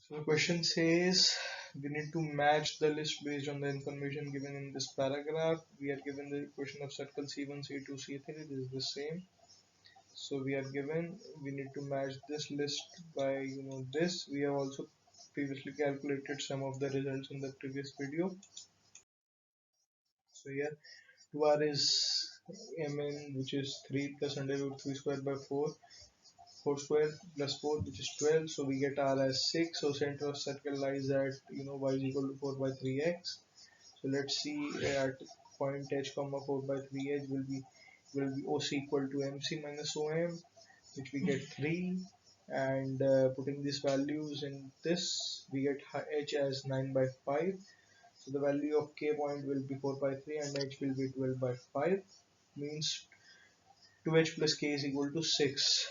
So the question says we need to match the list based on the information given in this paragraph. We are given the equation of circle C1, C2, C3. This is the same. So we are given we need to match this list by this. We have also previously calculated some of the results in the previous video. So here 2r is mn, which is 3 plus under root 3 squared by 4. 4 square plus 4, which is 12. So we get r as 6. So center of circle lies at y is equal to 4 by 3x. So let's see at point h comma 4 by 3h will be OC equal to MC minus OM, which we get 3. And putting these values in this, we get h as 9 by 5. So the value of k point will be 4 by 3 and h will be 12 by 5. Means 2h plus k is equal to 6.